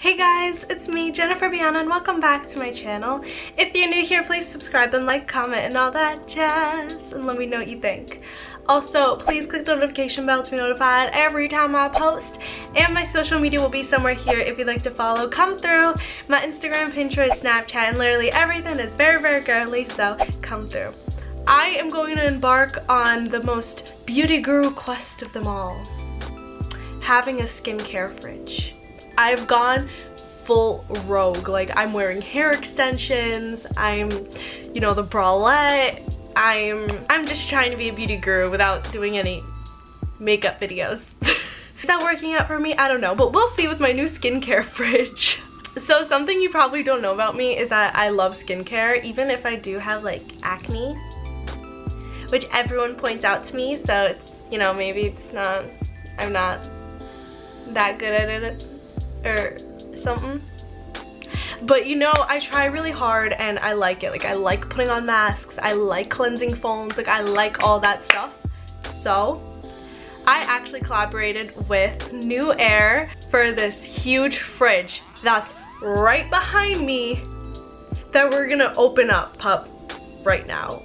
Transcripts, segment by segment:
Hey guys, it's me, Jennifer-Biana, and welcome back to my channel. If you're new here, please subscribe and like, comment, and all that jazz, and let me know what you think. Also, please click the notification bell to be notified every time I post, and my social media will be somewhere here if you'd like to follow. Come through. My Instagram, Pinterest, Snapchat, and literally everything is very, very girly, so come through. I am going to embark on the most beauty guru quest of them all, having a skincare fridge. I've gone full rogue. Like, I'm wearing hair extensions, I'm, you know, the bralette. I'm just trying to be a beauty guru without doing any makeup videos. Is that working out for me? I don't know, but we'll see with my new skincare fridge. So something you probably don't know about me is that I love skincare, even if I do have like acne, which everyone points out to me, so it's, you know, maybe it's not, I'm not that good at it or something. But you know, I try really hard and I like it. Like, I like putting on masks, I like cleansing foams, like I like all that stuff. So I actually collaborated with Newair for this huge fridge that's right behind me that we're gonna open up, pup, right now.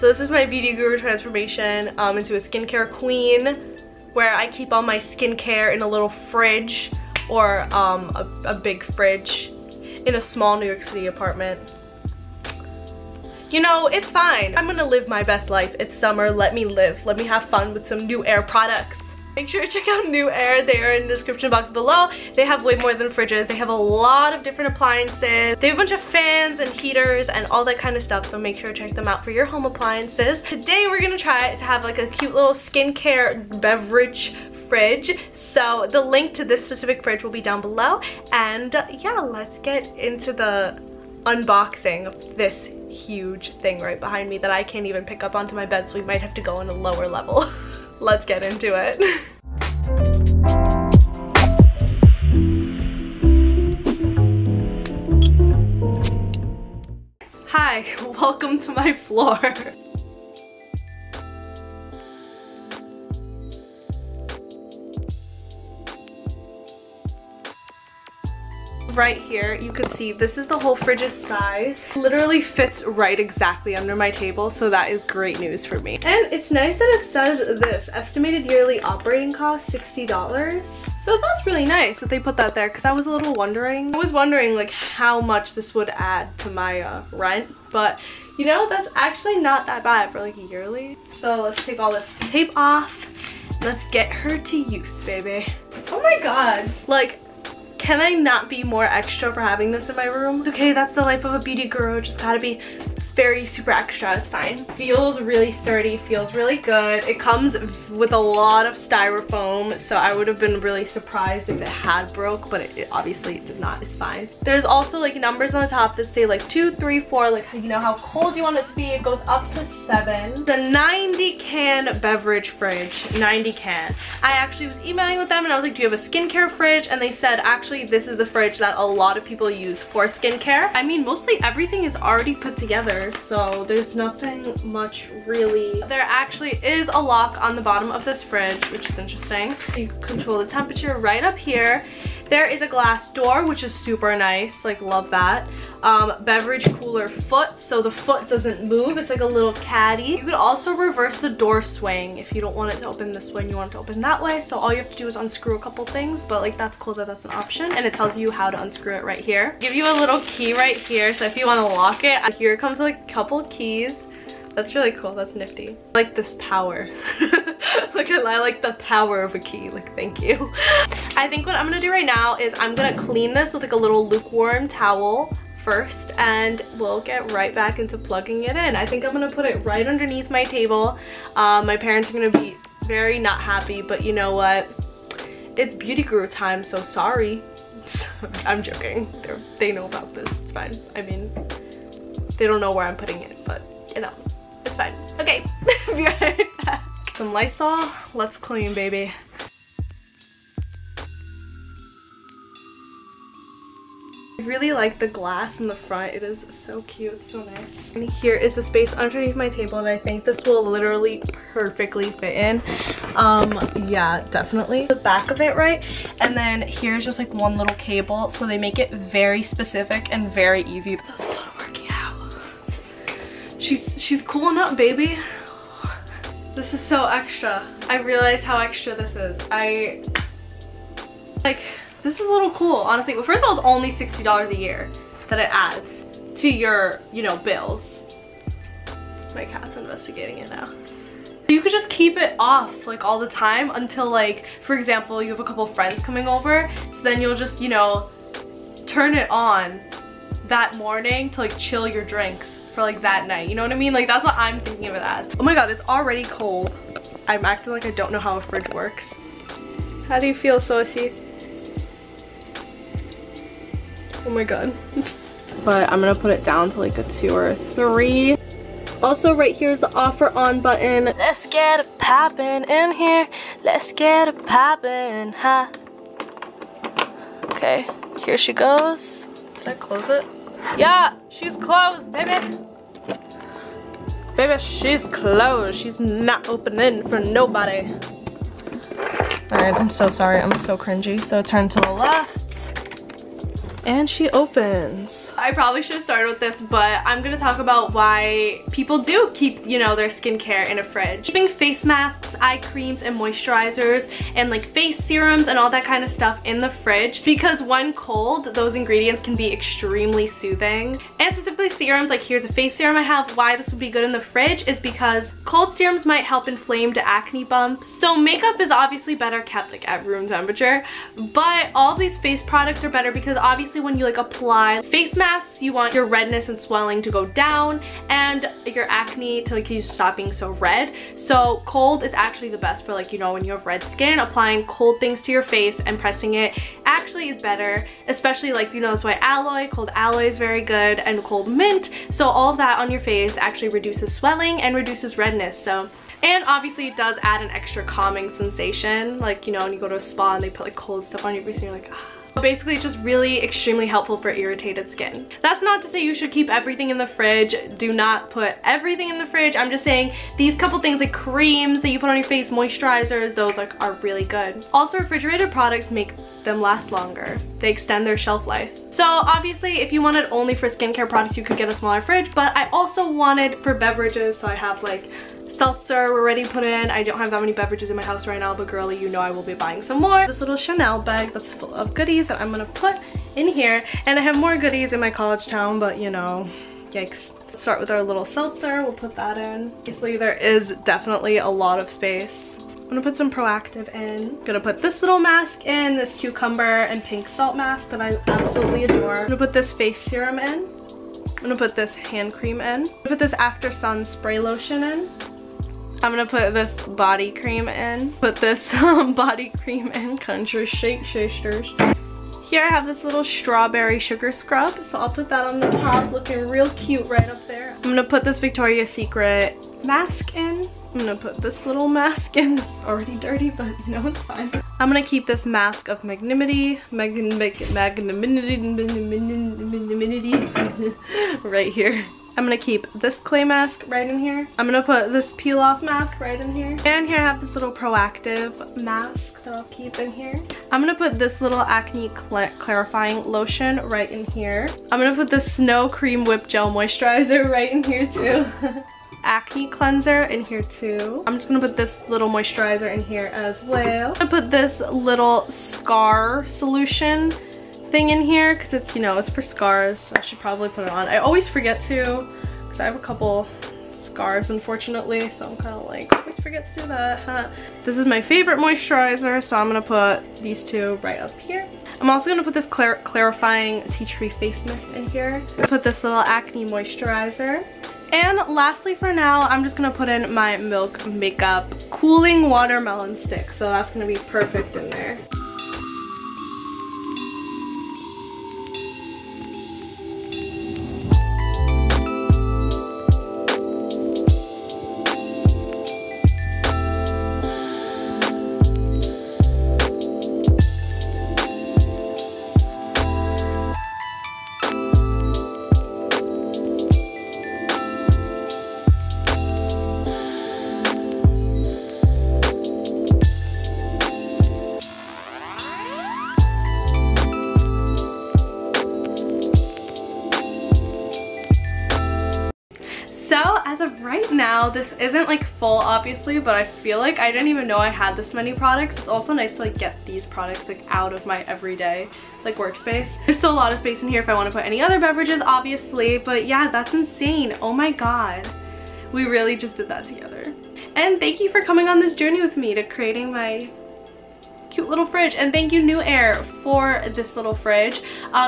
So this is my beauty guru transformation into a skincare queen, where I keep all my skincare in a little fridge, or a big fridge in a small New York City apartment. You know, it's fine. I'm gonna live my best life. It's summer, let me live. Let me have fun with some Newair products. Make sure to check out Newair. They are in the description box below. They have way more than fridges. They have a lot of different appliances. They have a bunch of fans and heaters and all that kind of stuff, so make sure to check them out for your home appliances. Today we're gonna try to have like a cute little skincare beverage fridge. So the link to this specific fridge will be down below, and yeah, let's get into the unboxing of this huge thing right behind me that I can't even pick up onto my bed, so we might have to go on a lower level. Let's get into it. Hi, welcome to my floor. Right here, you can see this is the whole fridge's size. Literally fits right exactly under my table, so that is great news for me. And it's nice that it says this, estimated yearly operating cost $60. So that's really nice that they put that there, because I was a little wondering. I was wondering like how much this would add to my rent, but you know, that's actually not that bad for like a yearly. So let's take all this tape off. Let's get her to use, baby. Oh my god, like, can I not be more extra for having this in my room? Okay, that's the life of a beauty guru. Just gotta be very super extra. It's fine. Feels really sturdy, feels really good. It comes with a lot of styrofoam, so I would have been really surprised if it had broke, but it obviously did not. It's fine. There's also like numbers on the top that say like 2, 3, 4, like, you know, how cold you want it to be. It goes up to 7. It's a 90 can beverage fridge. 90 can. I actually was emailing with them and I was like, do you have a skincare fridge? And they said, actually, this is the fridge that a lot of people use for skincare. I mean, mostly everything is already put together, so there's nothing much really. There actually is a lock on the bottom of this fridge, which is interesting. You can control the temperature right up here. There is a glass door, which is super nice, like, love that. Beverage cooler foot, so the foot doesn't move. It's like a little caddy. You could also reverse the door swing if you don't want it to open this way and you want it to open that way. So all you have to do is unscrew a couple things, but like, that's cool that that's an option, and it tells you how to unscrew it right here. Give you a little key right here, so if you want to lock it, here comes like a couple keys. That's really cool. That's nifty. I like this power. Like, I like the power of a key. Like, thank you. I think what I'm gonna do right now is I'm gonna clean this with like a little lukewarm towel first, and we'll get right back into plugging it in. I think I'm gonna put it right underneath my table. My parents are gonna be very not happy, but you know what? It's beauty guru time, so sorry. I'm joking. They know about this. It's fine. I mean, they don't know where I'm putting it, but you know, it's fine. Okay, be right back. Some Lysol. Let's clean, baby. I really like the glass in the front. It is so cute, so nice. And here is the space underneath my table, and I think this will literally perfectly fit in. Yeah, definitely. The back of it, right? And then here's just like one little cable, so they make it very specific and very easy. That was a lot of work, yeah. She's cooling up, baby. This is so extra. I realize how extra this is. This is a little cool, honestly. Well, first of all, it's only $60 a year that it adds to your, you know, bills. My cat's investigating it now. You could just keep it off like all the time until, like, for example, you have a couple friends coming over, so then you'll just, you know, turn it on that morning to like chill your drinks for like that night. You know what I mean? Like, that's what I'm thinking of it as. Oh my god, it's already cold. I'm acting like I don't know how a fridge works. How do you feel, Saucy? Oh my god. But I'm gonna put it down to like a 2 or a 3. Also, right here is the offer on button. Let's get it poppin' in here. Let's get it poppin', huh? Okay, here she goes. Did I close it? Yeah, she's closed, baby. Baby, she's closed. She's not opening for nobody. Alright, I'm so sorry. I'm so cringy. So turn to the left. And she opens. I probably should have started with this, but I'm gonna talk about why people do keep, you know, their skincare in a fridge. Keeping face masks, eye creams, and moisturizers, and like face serums and all that kind of stuff in the fridge, because when cold, those ingredients can be extremely soothing. And specifically serums, like here's a face serum I have. Why this would be good in the fridge is because cold serums might help inflamed acne bumps. So makeup is obviously better kept like at room temperature, but all these face products are better because obviously when you like apply face masks, you want your redness and swelling to go down and your acne to like stop being so red. So cold is actually the best for, like, you know, when you have red skin. Applying cold things to your face and pressing it actually is better, especially like, you know, that's why cold aloe is very good, and cold mint. So all of that on your face actually reduces swelling and reduces redness. So, and obviously it does add an extra calming sensation, like, you know, when you go to a spa and they put like cold stuff on your face and you're like, ah. Basically, it's just really extremely helpful for irritated skin. That's not to say you should keep everything in the fridge. Do not put everything in the fridge. I'm just saying these couple things like creams that you put on your face, moisturizers, those are really good. Also, refrigerated products make them last longer. They extend their shelf life. So obviously, if you wanted only for skincare products, you could get a smaller fridge, but I also wanted for beverages, so I have like seltzer we're ready to put in. I don't have that many beverages in my house right now, but girly, you know I will be buying some more. This little Chanel bag that's full of goodies that I'm gonna put in here, and I have more goodies in my college town, but you know, yikes. Let's start with our little seltzer. We'll put that in. Obviously, there is definitely a lot of space. I'm gonna put some Proactive in. I'm gonna put this little mask in, this cucumber and pink salt mask that I absolutely adore. I'm gonna put this face serum in. I'm gonna put this hand cream in. I'm gonna put this After Sun spray lotion in. I'm gonna put this body cream in. Put this body cream in. Country Shake Shasters. Here I have this little strawberry sugar scrub, so I'll put that on the top, looking real cute right up there. I'm gonna put this Victoria's Secret mask in. I'm gonna put this little mask in. It's already dirty, but you know, it's fine. I'm gonna keep this mask of magnanimity right here. I'm gonna keep this clay mask right in here. I'm gonna put this peel off mask right in here. And here I have this little Proactive mask that I'll keep in here. I'm gonna put this little acne clarifying lotion right in here. I'm gonna put this Snow Cream Whip Gel Moisturizer right in here too. Acne cleanser in here too. I'm just gonna put this little moisturizer in here as well. I'm gonna put this little scar solution thing in here because it's, you know, it's for scars, so I should probably put it on. I always forget to because I have a couple scars, unfortunately, so I'm kind of like, always forget to do that, huh? This is my favorite moisturizer, so I'm gonna put these two right up here. I'm also gonna put this clarifying tea tree face mist in here. Put this little acne moisturizer. And lastly for now, I'm just gonna put in my Milk Makeup Cooling Watermelon Stick, so that's gonna be perfect in there. of right now, this isn't like full obviously, but I feel like I didn't even know I had this many products. It's also nice to like get these products like out of my everyday like workspace. There's still a lot of space in here if I want to put any other beverages obviously, but yeah, that's insane. Oh my god, we really just did that together. And thank you for coming on this journey with me to creating my cute little fridge, and thank you Newair for this little fridge.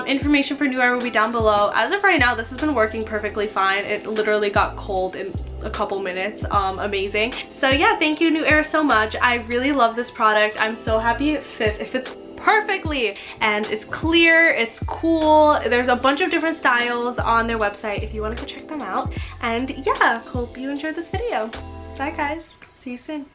Information for Newair will be down below. As of right now, this has been working perfectly fine. It literally got cold in a couple minutes. Amazing. So yeah, thank you Newair so much. I really love this product. I'm so happy it fits. It fits perfectly, and it's clear, it's cool. There's a bunch of different styles on their website if you want to go check them out. And yeah, hope you enjoyed this video. Bye guys, see you soon.